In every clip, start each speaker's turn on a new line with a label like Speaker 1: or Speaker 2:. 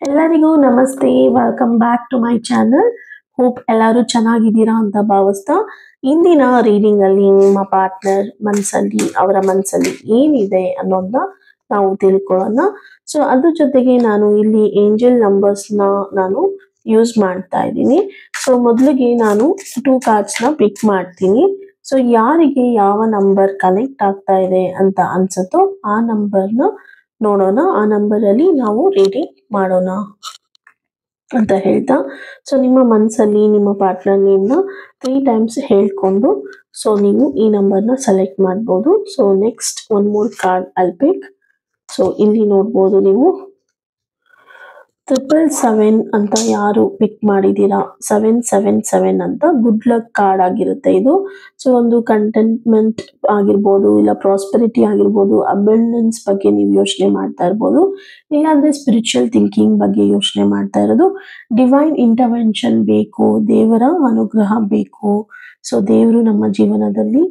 Speaker 1: ಎಲ್ಲರಿಗೂ ನಮಸ್ತೆ. Welcome back to my channel. Hope ಎಲ್ಲರೂ ಚೆನ್ನಾಗಿದ್ದೀರಾ ಅಂತ ಭಾವಿಸ್ತಾ ಇಂದಿನ ರೀಡಿಂಗ್ ಅಲ್ಲಿ ನಿಮ್ಮ ಪಾರ್ಟ್ನರ್ ಮನಸ್ಸಲ್ಲಿ ಅವರ ಮನಸ್ಸಲ್ಲಿ ಏನಿದೆ ಅನ್ನೋದನ್ನ ನಾವು ತಿಳ್ಕೊಳ್ಳೋಣ. ಸೊ ಅದ್ರ ಜೊತೆಗೆ ನಾನು ಇಲ್ಲಿ ಏಂಜಲ್ ನಂಬರ್ಸ್ನ ನಾನು ಯೂಸ್ ಮಾಡ್ತಾ ಇದ್ದೀನಿ. ಸೊ ಮೊದಲಿಗೆ ನಾನು 2 ಕಾರ್ಡ್ಸ್ನ ಪಿಕ್ ಮಾಡ್ತೀನಿ. ಸೊ ಯಾರಿಗೆ ಯಾವ ನಂಬರ್ ಕನೆಕ್ಟ್ ಆಗ್ತಾ ಇದೆ ಅಂತ ಅನ್ಸುತ್ತೋ ಆ ನಂಬರ್ನ ನೋಡೋಣ. ಆ ನಂಬರ್ ಅಲ್ಲಿ ನಾವು ರೀಡಿಂಗ್ ಮಾಡೋಣ ಅಂತ ಹೇಳ್ತಾ, ಸೊ ನಿಮ್ಮ ಮನಸ್ಸಲ್ಲಿ ನಿಮ್ಮ ಪಾರ್ಟ್ನರ್ ನೇಮ್ನ 3 ಟೈಮ್ಸ್ ಹೇಳ್ಕೊಂಡು ಸೊ ನೀವು ಈ ನಂಬರ್ನ ಸೆಲೆಕ್ಟ್ ಮಾಡ್ಬೋದು. So next 1 more card I pick. So ಇಲ್ಲಿ ನೋಡ್ಬೋದು ನೀವು 777 ಅಂತ ಯಾರು ಪಿಕ್ ಮಾಡಿದ್ದೀರಾ, 777 ಅಂತ ಗುಡ್ ಲಕ್ ಕಾರ್ಡ್ ಆಗಿರುತ್ತೆ ಇದು. ಸೊ ಒಂದು ಕಂಟೆಂಟ್ಮೆಂಟ್ ಆಗಿರ್ಬೋದು, ಇಲ್ಲ ಪ್ರಾಸ್ಪೆರಿಟಿ ಆಗಿರ್ಬೋದು, ಅಬಂಡೆನ್ಸ್ ಬಗ್ಗೆ ನೀವು ಯೋಚನೆ ಮಾಡ್ತಾ ಇರ್ಬೋದು, ಇಲ್ಲಾಂದ್ರೆ ಸ್ಪಿರಿಚುವಲ್ ಥಿಂಕಿಂಗ್ ಬಗ್ಗೆ ಯೋಚನೆ ಮಾಡ್ತಾ ಇರೋದು, ಡಿವೈನ್ ಇಂಟರ್ವೆನ್ಷನ್ ಬೇಕು, ದೇವರ ಅನುಗ್ರಹ ಬೇಕು. ಸೊ ದೇವರು ನಮ್ಮ ಜೀವನದಲ್ಲಿ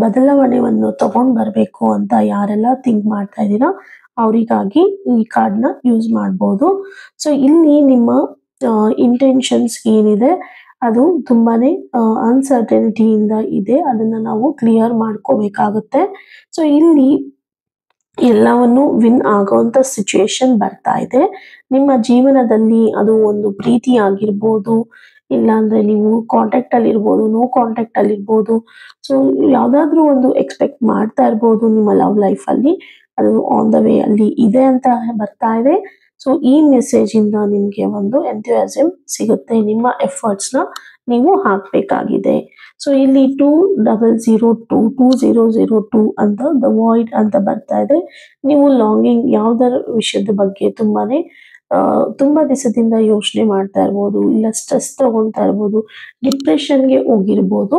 Speaker 1: ಬದಲಾವಣೆಯನ್ನು ತಗೊಂಡ್ ಬರಬೇಕು ಅಂತ ಯಾರೆಲ್ಲ ಥಿಂಕ್ ಮಾಡ್ತಾ ಇದ್ದೀರಾ ಅವರಿಗಾಗಿ ಈ ಕಾರ್ಡ್ನ ಯೂಸ್ ಮಾಡ್ಬೋದು. ಸೊ ಇಲ್ಲಿ ನಿಮ್ಮ ಇಂಟೆನ್ಷನ್ಸ್ ಏನಿದೆ ಅದು ತುಂಬಾನೇ ಅನ್ಸರ್ಟನಿಟಿಯಿಂದ ಇದೆ, ಅದನ್ನ ನಾವು ಕ್ಲಿಯರ್ ಮಾಡ್ಕೋಬೇಕಾಗುತ್ತೆ. ಸೊ ಇಲ್ಲಿ ಎಲ್ಲವನ್ನು ವಿನ್ ಆಗೋಂಥ ಸಿಚುವೇಶನ್ ಬರ್ತಾ ಇದೆ ನಿಮ್ಮ ಜೀವನದಲ್ಲಿ. ಅದು ಒಂದು ಪ್ರೀತಿ ಆಗಿರ್ಬೋದು, ಇಲ್ಲಾಂದ್ರೆ ನೀವು ಕಾಂಟ್ಯಾಕ್ಟ್ ಅಲ್ಲಿ ಇರ್ಬೋದು, ನೋ ಕಾಂಟ್ಯಾಕ್ಟ್ ಅಲ್ಲಿ ಇರ್ಬೋದು. ಸೊ ಯಾವ್ದಾದ್ರು ಒಂದು ಎಕ್ಸ್ಪೆಕ್ಟ್ ಮಾಡ್ತಾ ಇರ್ಬೋದು ನಿಮ್ಮ ಲವ್ ಲೈಫ್ ಅಲ್ಲಿ, ಅದು ಆನ್ ದ ವೇ ಅಲ್ಲಿ ಇದೆ ಅಂತ ಬರ್ತಾ ಇದೆ. ಸೊ ಈ ಮೆಸೇಜ್ ಇಂದ ನಿಮ್ಗೆ ಒಂದು ಎಂಥ್ಯೂಸಿಯಾಸಮ್ ಸಿಗುತ್ತೆ, ನಿಮ್ಮ ಎಫರ್ಟ್ಸ್ ನ ನೀವು ಹಾಕ್ಬೇಕಾಗಿದೆ. ಸೊ ಇಲ್ಲಿ 2002 ಅಂತ ದ ವಾಯ್ಡ್ ಅಂತ ಬರ್ತಾ ಇದೆ. ನೀವು ಲಾಂಗಿಂಗ್ ಯಾವ್ದರ ವಿಷಯದ ಬಗ್ಗೆ ತುಂಬಾ ದಿವಸದಿಂದ ಯೋಚನೆ ಮಾಡ್ತಾ ಇರ್ಬೋದು, ಇಲ್ಲ ಸ್ಟ್ರೆಸ್ ತಗೊಳ್ತಾ ಇರ್ಬೋದು, ಡಿಪ್ರೆಷನ್ಗೆ ಹೋಗಿರ್ಬೋದು.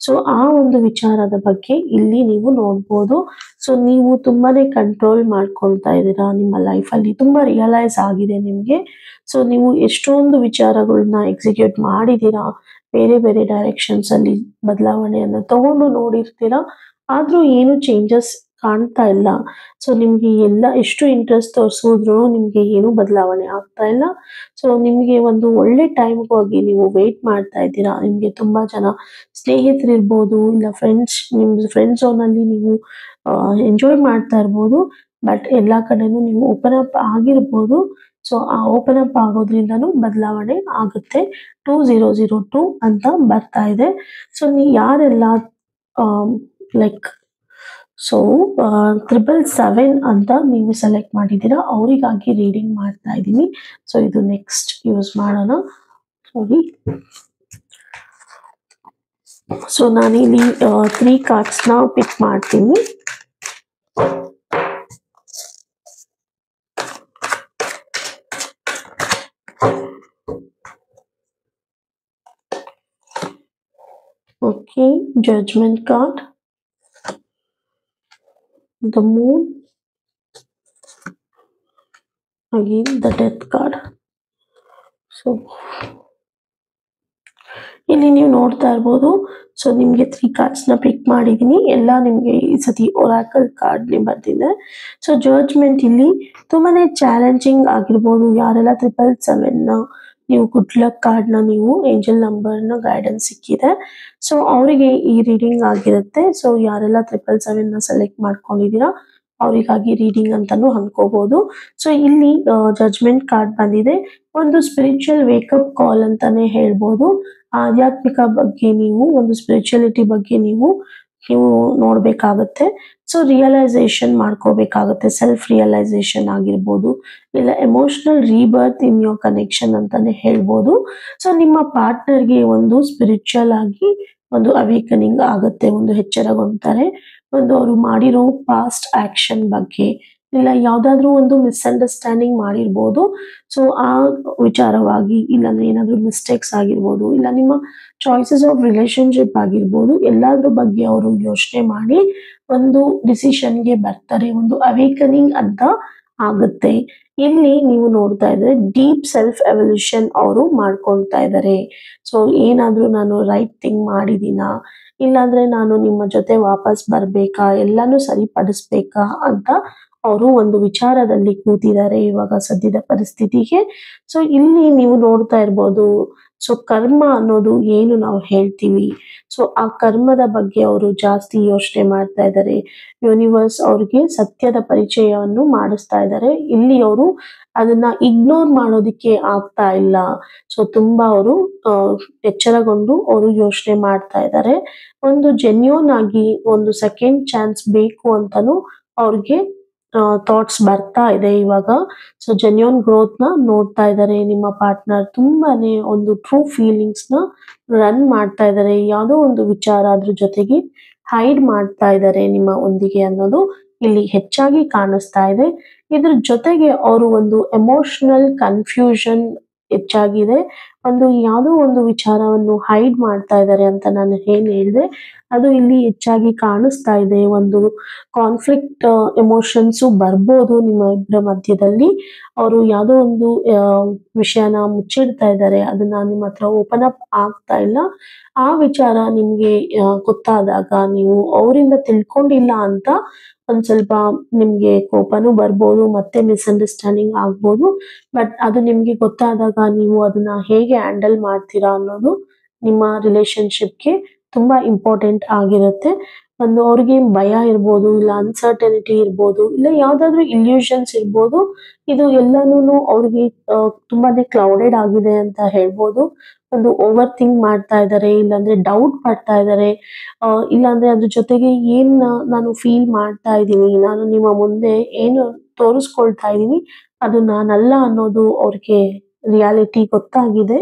Speaker 1: ಸೊ ಆ ಒಂದು ವಿಚಾರದ ಬಗ್ಗೆ ಇಲ್ಲಿ ನೀವು ನೋಡ್ಬೋದು. ಸೊ ನೀವು ತುಂಬಾನೇ ಕಂಟ್ರೋಲ್ ಮಾಡ್ಕೊಳ್ತಾ ಇದ್ದೀರಾ ನಿಮ್ಮ ಲೈಫಲ್ಲಿ, ತುಂಬಾ ರಿಯಲೈಸ್ ಆಗಿದೆ ನಿಮ್ಗೆ. ಸೊ ನೀವು ಎಷ್ಟೊಂದು ವಿಚಾರಗಳನ್ನ ಎಕ್ಸಿಕ್ಯೂಟ್ ಮಾಡಿದ್ದೀರಾ, ಬೇರೆ ಬೇರೆ ಡೈರೆಕ್ಷನ್ಸ್ ಅಲ್ಲಿ ಬದಲಾವಣೆಯನ್ನು ತಗೊಂಡು ನೋಡಿರ್ತೀರಾ, ಆದ್ರೂ ಏನು ಚೇಂಜಸ್ ಕಾಣ್ತಾ ಇಲ್ಲ. ಸೊ ನಿಮ್ಗೆ ಎಲ್ಲ ಎಷ್ಟು ಇಂಟ್ರೆಸ್ಟ್ ತೋರಿಸಿದ್ರು ನಿಮ್ಗೆ ಏನು ಬದಲಾವಣೆ ಆಗ್ತಾ ಇಲ್ಲ. ಸೊ ನಿಮ್ಗೆ ಒಂದು ಒಳ್ಳೆ ಟೈಮ್ಗಾಗಿ ನೀವು ವೇಟ್ ಮಾಡ್ತಾ ಇದ್ದೀರಾ. ನಿಮ್ಗೆ ತುಂಬಾ ಜನ ಸ್ನೇಹಿತರಿರ್ಬೋದು, ಇಲ್ಲ ನಿಮ್ ಫ್ರೆಂಡ್ ಝೋನ್ ಅಲ್ಲಿ ನೀವು ಎಂಜಾಯ್ ಮಾಡ್ತಾ ಇರ್ಬೋದು, ಬಟ್ ಎಲ್ಲಾ ಕಡೆನೂ ನೀವು ಓಪನ್ ಅಪ್ ಆಗಿರ್ಬೋದು. ಸೊ ಆ ಓಪನ್ ಅಪ್ ಆಗೋದ್ರಿಂದನೂ ಬದಲಾವಣೆ ಆಗುತ್ತೆ. 2002 ಅಂತ ಬರ್ತಾ ಇದೆ. ಸೊ ಯಾರೆಲ್ಲ ಲೈಕ್ 777 ಅಂತ ನೀವು ಸೆಲೆಕ್ಟ್ ಮಾಡಿದ್ದೀರಾ ಅವರಿಗಾಗಿ ರೀಡಿಂಗ್ ಮಾಡ್ತಾ ಇದ್ದೀನಿ. ಸೊ ಇದು ನೆಕ್ಸ್ಟ್ ಯೂಸ್ ಮಾಡೋಣ. ಸೊ ನಾನಿಲ್ಲಿ 3 ಕಾರ್ಡ್ಸ್ನ ಪಿಕ್ ಮಾಡ್ತೀನಿ. Okay, judgement card, the moon, again the death card. So ಇಲ್ಲಿ ನೀವು ನೋಡ್ತಾ ಇರ್ಬೋದು. ಸೊ ನಿಮ್ಗೆ 3 ಕಾರ್ಡ್ಸ್ನ ಪಿಕ್ ಮಾಡಿದೀನಿ, ಎಲ್ಲ ನಿಮ್ಗೆ ಈ ಸತಿ ಒರಾಕಲ್ ಕಾರ್ಡ್ ಬರ್ತಿದೆ. ಸೊ ಜಡ್ಜ್ಮೆಂಟ್ ಇಲ್ಲಿ ತುಂಬಾನೇ ಚಾಲೆಂಜಿಂಗ್ ಆಗಿರ್ಬೋದು. ಯಾರೆಲ್ಲ 777 ನೀವು ಗುಡ್ ಲಕ್ ಕಾರ್ಡ್ನ ನೀವು ಏಂಜಲ್ ನಂಬರ್ನ ಗೈಡೆನ್ಸ್ ಸಿಕ್ಕಿದೆ, ಸೊ ಅವರಿಗೆ ಈ ರೀಡಿಂಗ್ ಆಗಿರುತ್ತೆ. ಸೊ ಯಾರೆಲ್ಲ 777 ಸೆಲೆಕ್ಟ್ ಮಾಡ್ಕೊಂಡಿದ್ದೀರಾ ಅವರಿಗಾಗಿ ರೀಡಿಂಗ್ ಅಂತಾನು ಅನ್ಕೋಬಹುದು. ಸೊ ಇಲ್ಲಿ ಜಡ್ಜ್ಮೆಂಟ್ ಕಾರ್ಡ್ ಬಂದಿದೆ, ಒಂದು ಸ್ಪಿರಿಚುವಲ್ ವೇಕಪ್ ಕಾಲ್ ಅಂತಾನೆ ಹೇಳ್ಬೋದು. ಆಧ್ಯಾತ್ಮಿಕ ಬಗ್ಗೆ ನೀವು ಒಂದು ಸ್ಪಿರಿಚುಯಾಲಿಟಿ ಬಗ್ಗೆ ನೀವು ನೋಡ್ಬೇಕಾಗತ್ತೆ. ಸೊ ರಿಯಲೈಸೇಷನ್ ಮಾಡ್ಕೋಬೇಕಾಗತ್ತೆ, ಸೆಲ್ಫ್ ರಿಯಲೈಸೇಷನ್ ಆಗಿರ್ಬೋದು, ಇಲ್ಲ emotional rebirth in your connection ಅಂತಾನೆ ಹೇಳ್ಬೋದು. ಸೊ ನಿಮ್ಮ ಪಾರ್ಟ್ನರ್ಗೆ ಒಂದು ಸ್ಪಿರಿಚುವಲ್ ಆಗಿ ಒಂದು ಅವೇಕನಿಂಗ್ ಆಗುತ್ತೆ, ಒಂದು ಎಚ್ಚರಗೊಳ್ತಾರೆ, ಒಂದು ಅವರು ಮಾಡಿರೋ ಪಾಸ್ಟ್ ಆಕ್ಷನ್ ಬಗ್ಗೆ, ಇಲ್ಲ ಯಾವ್ದಾದ್ರು ಒಂದು ಮಿಸ್ಅಂಡರ್ಸ್ಟ್ಯಾಂಡಿಂಗ್ ಮಾಡಿರ್ಬೋದು. ಸೊ ಆ ವಿಚಾರವಾಗಿ, ಇಲ್ಲಾಂದ್ರೆ ಏನಾದ್ರು ಮಿಸ್ಟೇಕ್ಸ್ ಆಗಿರ್ಬೋದು, ಇಲ್ಲ ನಿಮ್ಮ ಚಾಯ್ಸಸ್ ಆಫ್ ರಿಲೇಶನ್ಶಿಪ್ ಆಗಿರ್ಬೋದು, ಎಲ್ಲಾದ್ರ ಬಗ್ಗೆ ಅವರು ಯೋಚನೆ ಮಾಡಿ ಒಂದು ಡಿಸಿಷನ್ಗೆ ಬರ್ತಾರೆ, ಒಂದು ಅವೇಕನಿಂಗ್ ಅಂತ ಆಗುತ್ತೆ. ಇಲ್ಲಿ ನೀವು ನೋಡ್ತಾ ಇದ್ರೆ ಡೀಪ್ ಸೆಲ್ಫ್ ಎವಲ್ಯೂಷನ್ ಅವರು ಮಾಡ್ಕೊಳ್ತಾ ಇದ್ದಾರೆ. ಸೊ ಏನಾದ್ರೂ ನಾನು ರೈಟ್ ಥಿಂಗ್ ಮಾಡಿದೀನಾ, ಇಲ್ಲಾಂದ್ರೆ ನಾನು ನಿಮ್ಮ ಜೊತೆ ವಾಪಸ್ ಬರ್ಬೇಕಾ, ಎಲ್ಲಾನು ಸರಿಪಡಿಸ್ಬೇಕಾ ಅಂತ ಅವರು ಒಂದು ವಿಚಾರದಲ್ಲಿ ಕೂತಿದ್ದಾರೆ ಇವಾಗ ಸದ್ಯದ ಪರಿಸ್ಥಿತಿಗೆ. ಸೊ ಇಲ್ಲಿ ನೀವು ನೋಡ್ತಾ ಇರ್ಬೋದು, ಸೊ ಕರ್ಮ ಅನ್ನೋದು ಏನು ನಾವು ಹೇಳ್ತೀವಿ, ಸೊ ಆ ಕರ್ಮದ ಬಗ್ಗೆ ಅವರು ಜಾಸ್ತಿ ಯೋಚನೆ ಮಾಡ್ತಾ ಇದ್ದಾರೆ. ಯೂನಿವರ್ಸ್ ಅವ್ರಿಗೆ ಸತ್ಯದ ಪರಿಚಯವನ್ನು ಮಾಡಿಸ್ತಾ ಇದ್ದಾರೆ. ಇಲ್ಲಿ ಅವರು ಅದನ್ನ ಇಗ್ನೋರ್ ಮಾಡೋದಿಕ್ಕೆ ಆಗ್ತಾ ಇಲ್ಲ. ಸೊ ತುಂಬಾ ಅವರು ಎಚ್ಚರಗೊಂಡು ಅವರು ಯೋಚನೆ ಮಾಡ್ತಾ ಇದ್ದಾರೆ. ಒಂದು ಜೆನ್ಯೂನ್ ಆಗಿ ಒಂದು ಸೆಕೆಂಡ್ ಚಾನ್ಸ್ ಬೇಕು ಅಂತಾನು ಅವ್ರಿಗೆ ಥಾಟ್ಸ್ ಬರ್ತಾ ಇದೆ ಇವಾಗ. ಸೊ ಜೆನ್ಯೂನ್ ಗ್ರೋತ್ ನ ನೋಡ್ತಾ ಇದ್ದಾರೆ. ನಿಮ್ಮ ಪಾರ್ಟ್ನರ್ ತುಂಬಾನೇ ಒಂದು ಟ್ರೂ ಫೀಲಿಂಗ್ಸ್ ನ ರನ್ ಮಾಡ್ತಾ ಇದ್ದಾರೆ. ಯಾವುದೋ ಒಂದು ವಿಚಾರ ಅದ್ರ ಜೊತೆಗೆ ಹೈಡ್ ಮಾಡ್ತಾ ಇದ್ದಾರೆ ನಿಮ್ಮ ಒಂದಿಗೆ ಅನ್ನೋದು ಇಲ್ಲಿ ಹೆಚ್ಚಾಗಿ ಕಾಣಿಸ್ತಾ ಇದೆ. ಇದ್ರ ಜೊತೆಗೆ ಅವರು ಒಂದು ಎಮೋಷನಲ್ ಕನ್ಫ್ಯೂಷನ್ ಹೆಚ್ಚಾಗಿದೆ. ಒಂದು ಯಾವುದೋ ಒಂದು ವಿಚಾರವನ್ನು ಹೈಡ್ ಮಾಡ್ತಾ ಇದ್ದಾರೆ ಅಂತ ನಾನು ಏನ್ ಹೇಳಿದೆ ಅದು ಇಲ್ಲಿ ಹೆಚ್ಚಾಗಿ ಕಾಣಿಸ್ತಾ ಇದೆ. ಒಂದು ಕಾನ್ಫ್ಲಿಕ್ಟ್ ಎಮೋಷನ್ಸ್ ಬರ್ಬೋದು ನಿಮ್ಮ ಇಬ್ಬರ ಮಧ್ಯದಲ್ಲಿ. ಅವರು ಯಾವುದೋ ಒಂದು ವಿಷಯನ ಮುಚ್ಚಿಡ್ತಾ ಇದ್ದಾರೆ, ಅದನ್ನ ನಿಮ್ಮ ಹತ್ರ ಓಪನ್ ಅಪ್ ಆಗ್ತಾ ಇಲ್ಲ. ಆ ವಿಚಾರ ನಿಮ್ಗೆ ಗೊತ್ತಾದಾಗ ನೀವು ಅವರಿಂದ ತಿಳ್ಕೊಂಡಿಲ್ಲ ಅಂತ ಒಂದ್ ಸ್ವಲ್ಪ ನಿಮ್ಗೆ ಕೋಪನೂ ಬರ್ಬೋದು, ಮತ್ತೆ ಮಿಸ್ಅಂಡರ್ಸ್ಟ್ಯಾಂಡಿಂಗ್ ಆಗ್ಬೋದು. ಬಟ್ ಅದು ನಿಮ್ಗೆ ಗೊತ್ತಾದಾಗ ನೀವು ಅದನ್ನ ಹೇಗೆ ಹ್ಯಾಂಡಲ್ ಮಾಡ್ತೀರಾ ಅನ್ನೋದು ನಿಮ್ಮ ರಿಲೇಶನ್ಶಿಪ್ಗೆ ತುಂಬಾ ಇಂಪಾರ್ಟೆಂಟ್ ಆಗಿರುತ್ತೆ. ಒಂದು ಅವ್ರಿಗೆ ಭಯ ಇರ್ಬೋದು, ಇಲ್ಲ ಅನ್ಸರ್ಟನಿಟಿ ಇರ್ಬೋದು, ಇಲ್ಲ ಯಾವ್ದಾದ್ರು ಇಲ್ಯೂಷನ್ಸ್ ಇರ್ಬೋದು. ಇದು ಎಲ್ಲಾನು ಅವ್ರಿಗೆ ತುಂಬಾನೇ ಕ್ಲೌಡೆಡ್ ಆಗಿದೆ ಅಂತ ಹೇಳ್ಬೋದು. ಒಂದು ಓವರ್ ಥಿಂಕ್ ಮಾಡ್ತಾ ಇದ್ದಾರೆ, ಇಲ್ಲಾಂದ್ರೆ ಡೌಟ್ ಪಡ್ತಾ ಇದ್ದಾರೆ, ಇಲ್ಲಾಂದ್ರೆ ಅದ್ರ ಜೊತೆಗೆ ಏನ್ ನಾನು ಫೀಲ್ ಮಾಡ್ತಾ ಇದ್ದೀನಿ, ನಾನು ನಿಮ್ಮ ಮುಂದೆ ಏನು ತೋರಿಸ್ಕೊಳ್ತಾ ಇದ್ದೀನಿ ಅದು ನಾನಲ್ಲ ಅನ್ನೋದು ಅವ್ರಿಗೆ ರಿಯಾಲಿಟಿ ಗೊತ್ತಾಗಿದೆ.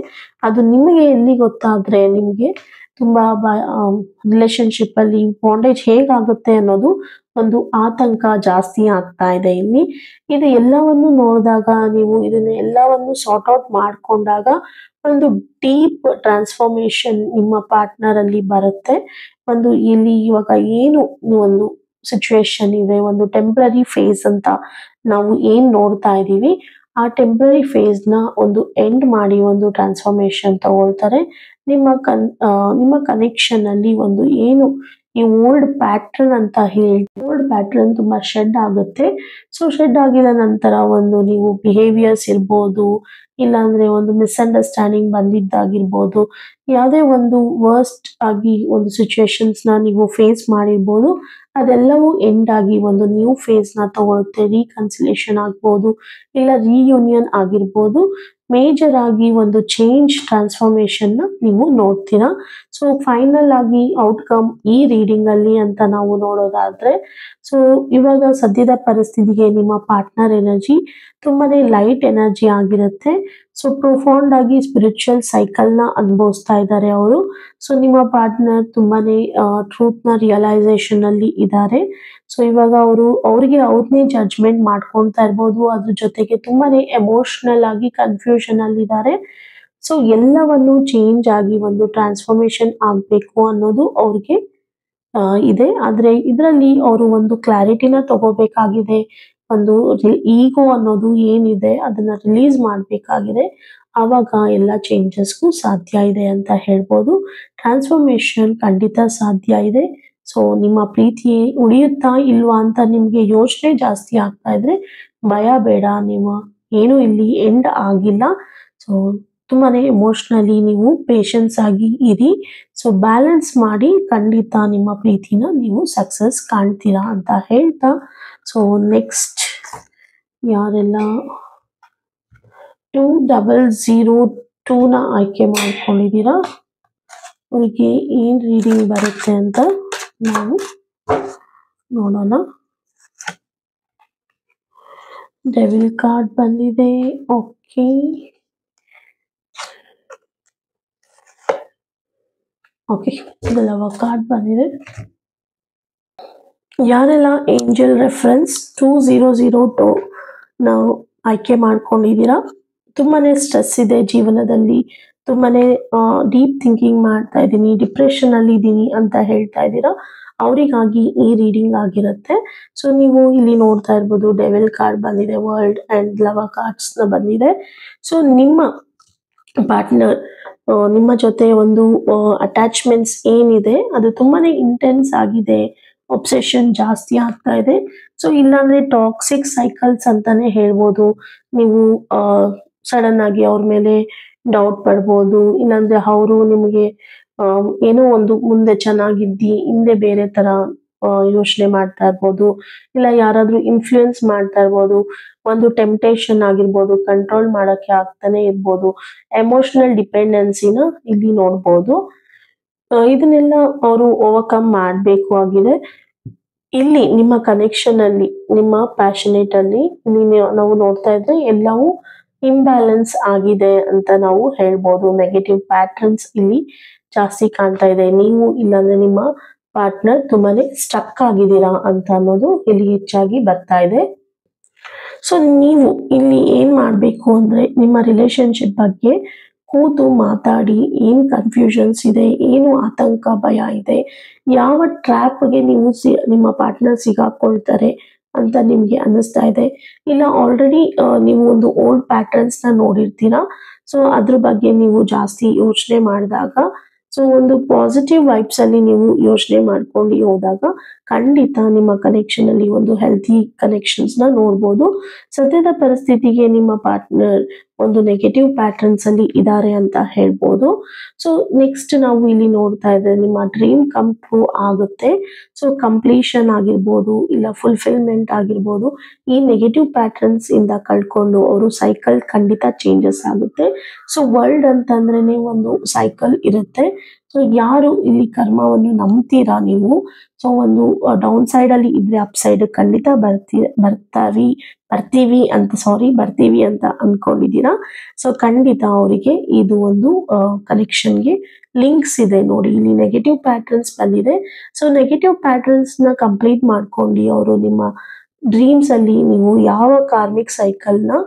Speaker 1: ಅದು ನಿಮಗೆ ಎಲ್ಲಿ ಗೊತ್ತಾದ್ರೆ ನಿಮ್ಗೆ ತುಂಬಾ ರಿಲೇಶನ್ಶಿಪ್ ಅಲ್ಲಿ ಬಾಂಡೇಜ್ ಹೇಗಾಗುತ್ತೆ ಅನ್ನೋದು ಒಂದು ಆತಂಕ ಜಾಸ್ತಿ ಆಗ್ತಾ ಇದೆ ಇಲ್ಲಿ. ಇದು ಎಲ್ಲವನ್ನು ನೋಡಿದಾಗ ನೀವು ಇದನ್ನ ಎಲ್ಲವನ್ನು ಸಾರ್ಟ್ ಔಟ್ ಮಾಡ್ಕೊಂಡಾಗ ಒಂದು ಡೀಪ್ ಟ್ರಾನ್ಸ್ಫಾರ್ಮೇಶನ್ ನಿಮ್ಮ ಪಾರ್ಟ್ನರ್ ಅಲ್ಲಿ ಬರುತ್ತೆ. ಒಂದು ಇಲ್ಲಿ ಇವಾಗ ಏನು ಒಂದು ಸಿಚುವೇಶನ್ ಇದೆ, ಒಂದು ಟೆಂಪ್ರರಿ ಫೇಸ್ ಅಂತ ನಾವು ಏನ್ ನೋಡ್ತಾ ಇದೀವಿ, ಆ ಟೆಂಪ್ರರಿ ಫೇಸ್ ನ ಒಂದು ಎಂಡ್ ಮಾಡಿ ಒಂದು ಟ್ರಾನ್ಸ್ಫಾರ್ಮೇಶನ್ ತಗೊಳ್ತಾರೆ. ನಿಮ್ಮ ಕನೆಕ್ಷನ್ ಅಲ್ಲಿ ಒಂದು ಏನು ಈ ಓಲ್ಡ್ ಪ್ಯಾಟ್ರನ್ ಅಂತ ಹೇಳಿ, ಓಲ್ಡ್ ಪ್ಯಾಟ್ರನ್ ತುಂಬಾ ಶೆಡ್ ಆಗುತ್ತೆ. ಸೊ ಶೆಡ್ ಆಗಿದ ನಂತರ ಒಂದು ನೀವು ಬಿಹೇವಿಯರ್ಸ್ ಇರ್ಬೋದು, ಇಲ್ಲಾಂದ್ರೆ ಒಂದು ಮಿಸ್ಅಂಡರ್ಸ್ಟ್ಯಾಂಡಿಂಗ್ ಬಂದಿದ್ದಾಗಿರ್ಬೋದು, ಯಾವುದೇ ಒಂದು ವರ್ಸ್ಟ್ ಆಗಿ ಒಂದು ಸಿಚುವೇಶನ್ಸ್ ನ ನೀವು ಫೇಸ್ ಮಾಡಿರ್ಬೋದು, ಅದೆಲ್ಲವೂ ಎಂಡ್ ಆಗಿ ಒಂದು ನ್ಯೂ ಫೇಸ್ ನ ತಗೊಳುತ್ತೆ. ರೀಕನ್ಸಿಲೇಷನ್ ಆಗ್ಬೋದು, ಇಲ್ಲ ರಿಯೂನಿಯನ್ ಆಗಿರ್ಬೋದು. ಮೇಜರ್ ಆಗಿ ಒಂದು ಚೇಂಜ್ ಟ್ರಾನ್ಸ್ಫಾರ್ಮೇಶನ್ ನ ನೀವು ನೋಡ್ತೀರಾ. ಸೊ ಫೈನಲ್ ಆಗಿ ಔಟ್ಕಮ್ ಈ ರೀಡಿಂಗ್ ಅಲ್ಲಿ ಅಂತ ನಾವು ನೋಡೋದಾದ್ರೆ, ಸೊ ಇವಾಗ ಸದ್ಯದ ಪರಿಸ್ಥಿತಿಗೆ ನಿಮ್ಮ ಪಾರ್ಟ್ನರ್ ಎನರ್ಜಿ ತುಂಬಾನೇ ಲೈಟ್ ಎನರ್ಜಿ ಆಗಿರುತ್ತೆ. ಸೊ ಪ್ರೊಫೌಂಡ್ ಆಗಿ ಸ್ಪಿರಿಚುವಲ್ ಸೈಕಲ್ ನ ಅನುಭವಿಸ್ತಾ ಇದ್ದಾರೆ ಅವರು. ಸೊ ನಿಮ್ಮ ಪಾರ್ಟ್ನರ್ ತುಂಬಾನೇ ಟ್ರೂತ್ ನ ರಿಯಲೈಸೇಷನ್ ಅಲ್ಲಿ ಇದ್ದಾರೆ. ಸೊ ಇವಾಗ ಅವ್ರಿಗೆ ಅವ್ರನ್ನೇ ಜಡ್ಜ್ಮೆಂಟ್ ಮಾಡ್ಕೊಳ್ತಾ ಇರ್ಬೋದು. ಅದ್ರ ಜೊತೆಗೆ ತುಂಬಾನೇ ಎಮೋಷನಲ್ ಆಗಿ ಕನ್ಫ್ಯೂಷನ್ ಅಲ್ಲಿ ಇದ್ದಾರೆ. ಸೊ ಎಲ್ಲವನ್ನು ಚೇಂಜ್ ಆಗಿ ಒಂದು ಟ್ರಾನ್ಸ್ಫಾರ್ಮೇಶನ್ ಆಗ್ಬೇಕು ಅನ್ನೋದು ಅವ್ರಿಗೆ ಇದೆ. ಆದ್ರೆ ಇದರಲ್ಲಿ ಅವರು ಒಂದು ಕ್ಲಾರಿಟಿನ ತಗೋಬೇಕಾಗಿದೆ. ಒಂದು ಈಗೋ ಅನ್ನೋದು ಏನಿದೆ ಅದನ್ನ ರಿಲೀಸ್ ಮಾಡ್ಬೇಕಾಗಿದೆ. ಆವಾಗ ಎಲ್ಲ ಚೇಂಜಸ್ಗೂ ಸಾಧ್ಯ ಇದೆ ಅಂತ ಹೇಳ್ಬೋದು. ಟ್ರಾನ್ಸ್ಫಾರ್ಮೇಶನ್ ಖಂಡಿತ ಸಾಧ್ಯ ಇದೆ. ಸೊ ನಿಮ್ಮ ಪ್ರೀತಿ ಉಳಿಯುತ್ತಾ ಇಲ್ವಾ ಅಂತ ನಿಮ್ಗೆ ಯೋಚನೆ ಜಾಸ್ತಿ ಆಗ್ತಾ ಇದ್ರೆ ಭಯ ಬೇಡ, ನಿಮ್ಮ ಏನು ಇಲ್ಲಿ ಎಂಡ್ ಆಗಿಲ್ಲ. ಸೊ ತುಂಬಾನೇ ಎಮೋಷನಲಿ ನೀವು ಪೇಷನ್ಸ್ ಆಗಿ ಇರಿ. ಸೊ ಬ್ಯಾಲೆನ್ಸ್ ಮಾಡಿ ಖಂಡಿತ ನಿಮ್ಮ ಪ್ರೀತಿನ ನೀವು ಸಕ್ಸಸ್ ಕಾಣ್ತೀರಾ ಅಂತ ಹೇಳ್ತಾ, ಸೊ ನೆಕ್ಸ್ಟ್ ಯಾರೆಲ್ಲ 2002 ನ ಆಯ್ಕೆ ಮಾಡ್ಕೊಂಡಿದ್ದೀರಾ ಅವ್ರಿಗೆ ಏನ್ ರೀಡಿಂಗ್ ಬರುತ್ತೆ ಅಂತ ನಾವು ನೋಡೋಣ. ಡೆವಿಲ್ ಕಾರ್ಡ್ ಬಂದಿದೆ. ಓಕೆ, ಲವ್ ಕಾರ್ಡ್ ಬಂದಿದೆ. ಯಾರೆಲ್ಲ ಏಂಜಲ್ ರೆಫರೆನ್ಸ್ 2002 ನಾವು ಆಯ್ಕೆ ಮಾಡ್ಕೊಂಡಿದ್ದೀರಾ, ತುಂಬಾನೇ ಸ್ಟ್ರೆಸ್ ಇದೆ ಜೀವನದಲ್ಲಿ, ತುಂಬಾನೇ ಡೀಪ್ ಥಿಂಕಿಂಗ್ ಮಾಡ್ತಾ ಇದ್ದೀನಿ, ಡಿಪ್ರೆಷನ್ ಅಲ್ಲಿ ಇದ್ದೀನಿ ಅಂತ ಹೇಳ್ತಾ ಇದ್ದೀರಾ, ಅವರಿಗಾಗಿ ಈ ರೀಡಿಂಗ್ ಆಗಿರುತ್ತೆ. ಸೊ ನೀವು ಇಲ್ಲಿ ನೋಡ್ತಾ ಇರ್ಬೋದು ಡೆವಿಲ್ ಕಾರ್ಡ್ ಬಂದಿದೆ, ವರ್ಲ್ಡ್ ಅಂಡ್ ಲವ್ ಕಾರ್ಡ್ಸ್ ನ ಬಂದಿದೆ. ಸೊ ನಿಮ್ಮ ಪಾರ್ಟ್ನರ್ ನಿಮ್ಮ ಜೊತೆ ಒಂದು ಅಟ್ಯಾಚ್ಮೆಂಟ್ಸ್ ಏನಿದೆ ಅದು ತುಂಬಾನೇ ಇಂಟೆನ್ಸ್ ಆಗಿದೆ. ಒಬ್ಸೆಷನ್ ಜಾಸ್ತಿ ಆಗ್ತಾ ಇದೆ. ಸೊ ಇಲ್ಲಾಂದ್ರೆ ಟಾಕ್ಸಿಕ್ ಸೈಕಲ್ಸ್ ಅಂತಾನೆ ಹೇಳ್ಬೋದು. ನೀವು ಸಡನ್ ಆಗಿ ಅವ್ರ ಮೇಲೆ ಡೌಟ್ ಪಡ್ಬೋದು, ಇಲ್ಲಾಂದ್ರೆ ಅವರು ನಿಮಗೆ ಏನೋ ಒಂದು ಮುಂದೆ ಚೆನ್ನಾಗಿದ್ದಿ ಹಿಂದೆ ಬೇರೆ ತರ ಯೋಚನೆ ಮಾಡ್ತಾ ಇರ್ಬೋದು, ಇಲ್ಲ ಯಾರಾದ್ರೂ ಇನ್ಫ್ಲೂಯೆನ್ಸ್ ಮಾಡ್ತಾ ಇರ್ಬೋದು, ಒಂದು ಟೆಂಪ್ಟೇಷನ್ ಆಗಿರ್ಬೋದು, ಕಂಟ್ರೋಲ್ ಮಾಡಕ್ಕೆ ಆಗ್ತಾನೆ ಇರ್ಬೋದು, ಎಮೋಷನಲ್ ಡಿಪೆಂಡೆನ್ಸಿನ ಇಲ್ಲಿ ನೋಡ್ಬೋದು. ಇದನ್ನೆಲ್ಲ ಅವರು ಓವರ್ಕಮ್ ಮಾಡ್ಬೇಕು ಆಗಿದೆ. ಇಲ್ಲಿ ನಿಮ್ಮ ಕನೆಕ್ಷನ್ ಅಲ್ಲಿ, ನಿಮ್ಮ ಪ್ಯಾಷನೇಟ್ ಅಲ್ಲಿ ಇಲ್ಲಿ ನಾವು ನೋಡ್ತಾ ಇದ್ರೆ ಎಲ್ಲವೂ ಇಂಬ್ಯಾಲೆನ್ಸ್ ಆಗಿದೆ ಅಂತ ನಾವು ಹೇಳ್ಬೋದು. ನೆಗೆಟಿವ್ ಪ್ಯಾಟರ್ನ್ಸ್ ಇಲ್ಲಿ ಜಾಸ್ತಿ ಕಾಣ್ತಾ ಇದೆ. ನೀವು ಇಲ್ಲಾಂದ್ರೆ ನಿಮ್ಮ ಪಾರ್ಟ್ನರ್ ತುಂಬಾನೇ ಸ್ಟಕ್ ಆಗಿದ್ದೀರಾ ಅಂತ ಅನ್ನೋದು ಇಲ್ಲಿ ಹೆಚ್ಚಾಗಿ ಬರ್ತಾ ಇದೆ. ಸೊ ನೀವು ಇಲ್ಲಿ ಏನ್ ಮಾಡ್ಬೇಕು ಅಂದ್ರೆ ನಿಮ್ಮ ರಿಲೇಶನ್ಶಿಪ್ ಬಗ್ಗೆ ಕೂತು ಮಾತಾಡಿ, ಏನ್ ಕನ್ಫ್ಯೂಷನ್ಸ್ ಇದೆ, ಏನು ಆತಂಕ ಭಯ ಇದೆ, ಯಾವ ಟ್ರ್ಯಾಪ್ಗೆ ನೀವು ನಿಮ್ಮ ಪಾರ್ಟ್ನರ್ ಸಿಗಾಕೊಳ್ತಾರೆ ಅಂತ ನಿಮ್ಗೆ ಅನ್ನಿಸ್ತಾ ಇದೆ, ಇಲ್ಲ ಆಲ್ರೆಡಿ ನೀವು ಒಂದು ಓಲ್ಡ್ ಪ್ಯಾಟರ್ನ್ಸ್ ನ ನೋಡಿರ್ತೀರಾ. ಸೊ ಅದ್ರ ಬಗ್ಗೆ ನೀವು ಜಾಸ್ತಿ ಯೋಚನೆ ಮಾಡಿದಾಗ, ಸೊ ಒಂದು ಪಾಸಿಟಿವ್ ವೈಬ್ಸ್ ಅಲ್ಲಿ ನೀವು ಯೋಚನೆ ಮಾಡ್ಕೊಂಡು ಹೋದಾಗ ಖಂಡಿತ ನಿಮ್ಮ ಕನೆಕ್ಷನ್ ಅಲ್ಲಿ ಒಂದು ಹೆಲ್ತಿ ಕನೆಕ್ಷನ್ಸ್ ನ ನೋಡ್ಬೋದು. ಸದ್ಯದ ಪರಿಸ್ಥಿತಿಗೆ ನಿಮ್ಮ ಪಾರ್ಟ್ನರ್ ಒಂದು ನೆಗೆಟಿವ್ ಪ್ಯಾಟರ್ನ್ಸ್ ಅಲ್ಲಿ ಇದ್ದಾರೆ ಅಂತ ಹೇಳ್ಬೋದು. ಸೊ ನೆಕ್ಸ್ಟ್ ನಾವು ಇಲ್ಲಿ ನೋಡ್ತಾ ಇದ್ರೆ ನಿಮ್ಮ ಡ್ರೀಮ್ ಕಮ್ ಟ್ರೂ ಆಗುತ್ತೆ. ಸೊ ಕಂಪ್ಲೀಷನ್ ಆಗಿರ್ಬೋದು, ಇಲ್ಲ ಫುಲ್ಫಿಲ್ಮೆಂಟ್ ಆಗಿರ್ಬೋದು, ಈ ನೆಗೆಟಿವ್ ಪ್ಯಾಟರ್ನ್ಸ್ ಇಂದ ಕಳ್ಕೊಂಡು ಅವರು ಸೈಕಲ್ ಖಂಡಿತ ಚೇಂಜಸ್ ಆಗುತ್ತೆ. ಸೊ ವರ್ಲ್ಡ್ ಅಂತಂದ್ರೇನೆ ಒಂದು ಸೈಕಲ್ ಇರುತ್ತೆ. ಸೊ ಯಾರು ಇಲ್ಲಿ ಕರ್ಮವನ್ನು ನಂಬ್ತೀರಾ ನೀವು, ಸೊ ಒಂದು ಡೌನ್ ಸೈಡ್ ಅಲ್ಲಿ ಇದ್ರೆ ಅಪ್ ಸೈಡ್ ಖಂಡಿತ ಬರ್ತೀವಿ ಅಂತ ಅನ್ಕೊಂಡಿದ್ದೀರಾ. ಸೊ ಖಂಡಿತ ಅವರಿಗೆ ಇದು ಒಂದು ಕನೆಕ್ಷನ್ಗೆ ಲಿಂಕ್ಸ್ ಇದೆ ನೋಡಿ. ಇಲ್ಲಿ ನೆಗೆಟಿವ್ ಪ್ಯಾಟರ್ನ್ಸ್ ಬಂದಿದೆ. ಸೊ ನೆಗೆಟಿವ್ ಪ್ಯಾಟರ್ನ್ಸ್ ನ ಕಂಪ್ಲೀಟ್ ಮಾಡ್ಕೊಂಡು ಅವರು ನಿಮ್ಮ ಡ್ರೀಮ್ಸ್ ಅಲ್ಲಿ ನೀವು ಯಾವ ಕಾರ್ಮಿಕ್ ಸೈಕಲ್ ನ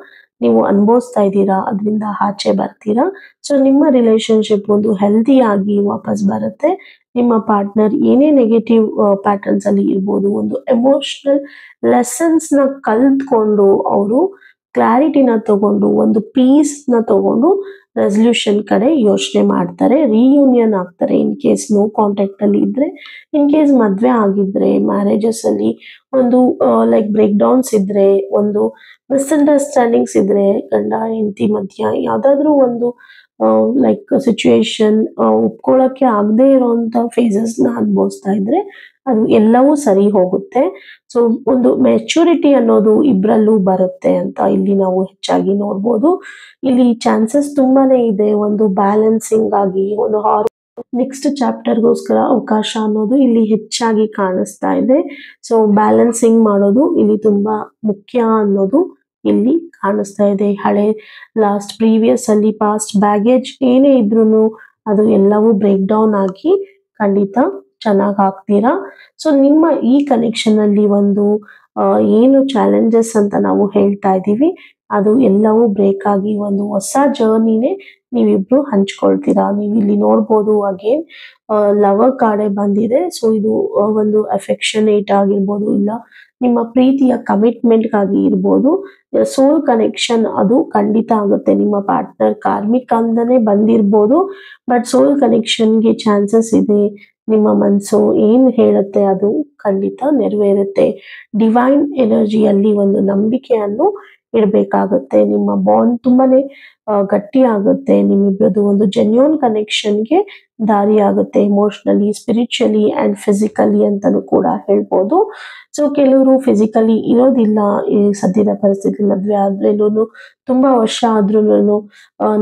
Speaker 1: ನೀವು ಅನುಭವಿಸ್ತಾ ಇದ್ದೀರಾ ಅದರಿಂದ ಆಚೆ ಬರ್ತೀರಾ. ಸೊ ನಿಮ್ಮ ರಿಲೇಶನ್ಶಿಪ್ ಒಂದು ಹೆಲ್ದಿ ಆಗಿ ವಾಪಸ್ ಬರುತ್ತೆ. ನಿಮ್ಮ ಪಾರ್ಟ್ನರ್ ಏನೇ ನೆಗೆಟಿವ್ ಪ್ಯಾಟರ್ನ್ಸ್ ಅಲ್ಲಿ ಇರ್ಬೋದು, ಒಂದು ಎಮೋಷನಲ್ ಲೆಸನ್ಸ್ ನ ಕಲ್ತ್ಕೊಂಡು ಅವರು ಕ್ಲಾರಿಟಿನ ತಗೊಂಡು ಒಂದು ಪೀಸ್ ನ ತಗೊಂಡು ರೆಸಲ್ಯೂಷನ್ ಕಡೆ ಯೋಚನೆ ಮಾಡ್ತಾರೆ, ರಿಯೂನಿಯನ್ ಆಗ್ತಾರೆ. ಇನ್ ಕೇಸ್ ನೋ ಕಾಂಟ್ಯಾಕ್ಟ್ ಅಲ್ಲಿ ಇದ್ರೆ, ಇನ್ ಕೇಸ್ ಮದ್ವೆ ಆಗಿದ್ರೆ, ಮ್ಯಾರೇಜಸ್ ಅಲ್ಲಿ ಒಂದು ಲೈಕ್ ಬ್ರೇಕ್ ಡೌನ್ಸ್ ಇದ್ರೆ, ಒಂದು ಮಿಸ್ಅಂಡರ್ಸ್ಟ್ಯಾಂಡಿಂಗ್ಸ್ ಇದ್ರೆ, ಗಂಡ ಹೆಂಡತಿ ಮಧ್ಯ ಯಾವ್ದಾದ್ರು ಒಂದು ಲೈಕ್ ಸಿಚುವೇಶನ್ ಒಪ್ಕೊಳ್ಳಕ್ಕೆ ಆಗದೆ ಇರೋಂತ ಫೇಸಸ್ ನ ಅನುಭವಿಸ್ತಾ ಇದ್ರೆ ಅದು ಎಲ್ಲವೂ ಸರಿ ಹೋಗುತ್ತೆ. ಸೊ ಒಂದು ಮೆಚುರಿಟಿ ಅನ್ನೋದು ಇಬ್ರಲ್ಲೂ ಬರುತ್ತೆ ಅಂತ ಇಲ್ಲಿ ನಾವು ಹೆಚ್ಚಾಗಿ ನೋಡ್ಬೋದು. ಇಲ್ಲಿ ಚಾನ್ಸಸ್ ತುಂಬಾನೇ ಇದೆ ಒಂದು ಬ್ಯಾಲೆನ್ಸಿಂಗ್ ಆಗಿ, ಒಂದು ನೆಕ್ಸ್ಟ್ ಚಾಪ್ಟರ್ಗೋಸ್ಕರ ಅವಕಾಶ ಅನ್ನೋದು ಇಲ್ಲಿ ಹೆಚ್ಚಾಗಿ ಕಾಣಿಸ್ತಾ ಇದೆ. ಸೊ ಬ್ಯಾಲೆನ್ಸಿಂಗ್ ಮಾಡೋದು ಇಲ್ಲಿ ತುಂಬಾ ಮುಖ್ಯ ಅನ್ನೋದು ಇಲ್ಲಿ ಕಾಣಿಸ್ತಾ ಇದೆ. ಹಳೆ ಪ್ರೀವಿಯಸ್ ಅಲ್ಲಿ ಪಾಸ್ಟ್ ಬ್ಯಾಗೇಜ್ ಏನೇ ಇದ್ರೂ ಅದು ಎಲ್ಲವೂ ಬ್ರೇಕ್ ಡೌನ್ ಆಗಿ ಖಂಡಿತ ಚೆನ್ನಾಗಿ ಆಗ್ತೀರಾ. ಸೊ ನಿಮ್ಮ ಈ ಕನೆಕ್ಷನ್ ಅಲ್ಲಿ ಒಂದು ಏನು ಚಾಲೆಂಜಸ್ ಅಂತ ನಾವು ಹೇಳ್ತಾ ಇದ್ದೀವಿ ಅದು ಎಲ್ಲವೂ ಬ್ರೇಕ್ ಆಗಿ ಒಂದು ಹೊಸ ಜರ್ನಿನೇ ನೀವಿಬ್ರು ಹಂಚ್ಕೊಳ್ತೀರಾ. ನೀವು ಇಲ್ಲಿ ನೋಡ್ಬೋದು ಅಗೇನ್ ಲವರ್ ಕಾರ್ಡೆ ಬಂದಿದೆ. ಸೊ ಇದು ಒಂದು ಅಫೆಕ್ಷನೇಟ್ ಆಗಿರ್ಬೋದು, ಇಲ್ಲ ನಿಮ್ಮ ಪ್ರೀತಿಯ ಕಮಿಟ್ಮೆಂಟ್ ಗಾಗಿ ಇರ್ಬೋದು, ಸೋಲ್ ಕನೆಕ್ಷನ್ ಅದು ಖಂಡಿತ ಆಗುತ್ತೆ. ನಿಮ್ಮ ಪಾರ್ಟ್ನರ್ ಕಾರ್ಮಿಕ್ ಅಂದನೆ ಬಂದಿರ್ಬೋದು, ಬಟ್ ಸೋಲ್ ಕನೆಕ್ಷನ್ಗೆ ಚಾನ್ಸಸ್ ಇದೆ. ನಿಮ್ಮ ಮನಸ್ಸು ಏನ್ ಹೇಳುತ್ತೆ ಅದು ಖಂಡಿತ ನೆರವೇರುತ್ತೆ. ಡಿವೈನ್ ಎನರ್ಜಿಯಲ್ಲಿ ಒಂದು ನಂಬಿಕೆಯನ್ನು ಇಡಬೇಕಾಗುತ್ತೆ. ನಿಮ್ಮ ಬಾಂಡ್ ತುಂಬಾನೇ ಗಟ್ಟಿ ಆಗುತ್ತೆ. ನಿಮ್ಮಿಬ್ಬರದು ಒಂದು ಜೆನ್ಯೂನ್ ಕನೆಕ್ಷನ್ಗೆ ದಾರಿ ಆಗುತ್ತೆ. ಇಮೋಷನಲಿ, ಸ್ಪಿರಿಚುವಲಿ ಅಂಡ್ ಫಿಸಿಕಲಿ ಅಂತಾನೂ ಕೂಡ ಹೇಳ್ಬೋದು. ಸೊ ಕೆಲವರು ಫಿಸಿಕಲಿ ಇರೋದಿಲ್ಲ ಈ ಸದ್ಯದ ಪರಿಸ್ಥಿತಿ. ಮದ್ವೆ ಆದ್ಮೇಲೂ ತುಂಬಾ ವರ್ಷ ಆದ್ರೂ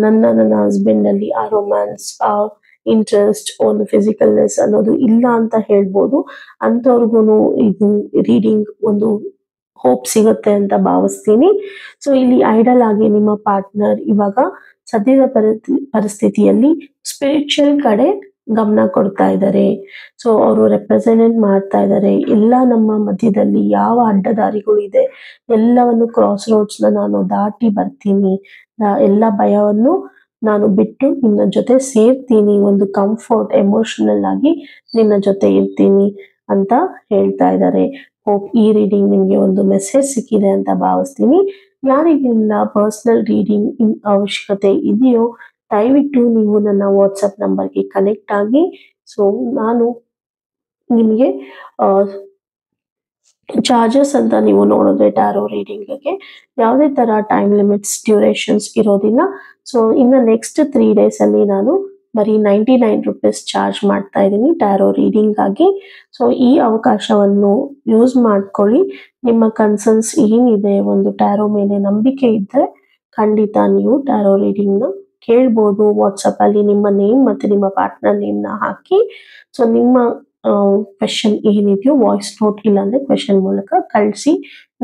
Speaker 1: ನನ್ನ ಹಸ್ಬೆಂಡ್ ಅಲ್ಲಿ ಆ ರೊಮ್ಯಾನ್ಸ್, ಆ ಇಂಟ್ರೆಸ್ಟ್, ಒಂದು ಫಿಸಿಕಲ್ನೆಸ್ ಅನ್ನೋದು ಇಲ್ಲ ಅಂತ ಹೇಳ್ಬೋದು. ಅಂಥವ್ರಿಗೂ ಇದು ರೀಡಿಂಗ್ ಒಂದು ಹೋಪ್ ಸಿಗುತ್ತೆ ಅಂತ ಭಾವಿಸ್ತೀನಿ. ಸೊ ಇಲ್ಲಿ ಐಡಲ್ ಆಗಿ ನಿಮ್ಮ ಪಾರ್ಟ್ನರ್ ಇವಾಗ ಸದ್ಯದ ಪರಿಸ್ಥಿತಿಯಲ್ಲಿ ಸ್ಪಿರಿಚುವಲ್ ಕಡೆ ಗಮನ ಕೊಡ್ತಾ ಇದ್ದಾರೆ. ಸೊ ಅವರು ರೆಪ್ರೆಸೆಂಟ್ ಮಾಡ್ತಾ ಇದ್ದಾರೆ, ಎಲ್ಲ ನಮ್ಮ ಮಧ್ಯದಲ್ಲಿ ಯಾವ ಅಡ್ಡದಾರಿಗಳು ಇದೆ ಎಲ್ಲವನ್ನು ಕ್ರಾಸ್ ರೋಡ್ಸ್ ನಾನು ದಾಟಿ ಬರ್ತೀನಿ, ಎಲ್ಲ ಭಯವನ್ನು ನಾನು ಬಿಟ್ಟು ನಿನ್ನ ಜೊತೆ ಸೇರ್ತೀನಿ, ಒಂದು ಕಂಫರ್ಟ್ ಎಮೋಷನಲ್ ಆಗಿ ನಿನ್ನ ಜೊತೆ ಇರ್ತೀನಿ ಅಂತ ಹೇಳ್ತಾ ಇದ್ದಾರೆ. ಹೋಪ್ ಈ ರೀಡಿಂಗ್ ನಿಮ್ಗೆ ಒಂದು ಮೆಸೇಜ್ ಸಿಕ್ಕಿದೆ ಅಂತ ಭಾವಿಸ್ತೀನಿ. ಯಾರಿಗೆಲ್ಲ ಪರ್ಸನಲ್ ರೀಡಿಂಗ್ ಅವಶ್ಯಕತೆ ಇದೆಯೋ ದಯವಿಟ್ಟು ನೀವು ನನ್ನ ವಾಟ್ಸಪ್ ನಂಬರ್ಗೆ ಕನೆಕ್ಟ್ ಆಗಿ. ಸೊ ನಾನು ನಿಮಗೆ ಚಾರ್ಜಸ್ ಅಂತ ನೀವು ನೋಡಿದ್ರೆ ಟ್ಯಾರೋ ರೀಡಿಂಗ್ಗೆ ಯಾವುದೇ ತರ ಟೈಮ್ ಲಿಮಿಟ್ಸ್ ಡ್ಯೂರೇಷನ್ಸ್ ಇರೋದಿಲ್ಲ. ಸೊ ಇನ್ನು ನೆಕ್ಸ್ಟ್ 3 days ಅಲ್ಲಿ ನಾನು ಬರೀ 99 ರುಪೀಸ್ ಚಾರ್ಜ್ ಮಾಡ್ತಾ ಇದ್ದೀನಿ ಟ್ಯಾರೋ ರೀಡಿಂಗ್ ಆಗಿ. ಸೊ ಈ ಅವಕಾಶವನ್ನು ಯೂಸ್ ಮಾಡ್ಕೊಳ್ಳಿ. ನಿಮ್ಮ ಕನ್ಸರ್ನ್ಸ್ ಏನಿದೆ, ಒಂದು ಟ್ಯಾರೋ ಮೇಲೆ ನಂಬಿಕೆ ಇದ್ದರೆ ಖಂಡಿತ ನೀವು ಟ್ಯಾರೋ ರೀಡಿಂಗ್ನ ಕೇಳ್ಬೋದು. ವಾಟ್ಸಪ್ ಅಲ್ಲಿ ನಿಮ್ಮ ನೇಮ್ ಮತ್ತೆ ನಿಮ್ಮ ಪಾರ್ಟ್ನರ್ ನೇಮ್ನ ಹಾಕಿ, ಸೊ ನಿಮ್ಮ ಕ್ವೆಶನ್ ಏನಿದೆಯೋ ವಾಯ್ಸ್ ನೋಟ್ ಇಲ್ಲಾಂದ್ರೆ ಕ್ವೆಶನ್ ಮೂಲಕ ಕಳಿಸಿ.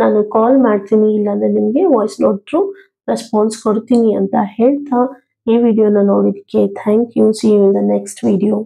Speaker 1: ನಾನು ಕಾಲ್ ಮಾಡ್ತೀನಿ, ಇಲ್ಲಾಂದ್ರೆ ನಿಮಗೆ ವಾಯ್ಸ್ ನೋಟ್ ಥ್ರೂ ರೆಸ್ಪಾನ್ಸ್ ಕೊಡ್ತೀನಿ ಅಂತ ಹೇಳ್ತಾ ಈ ವಿಡಿಯೋನ ನೋಡಿದ್ದಕ್ಕೆ thank you. See you in the next video.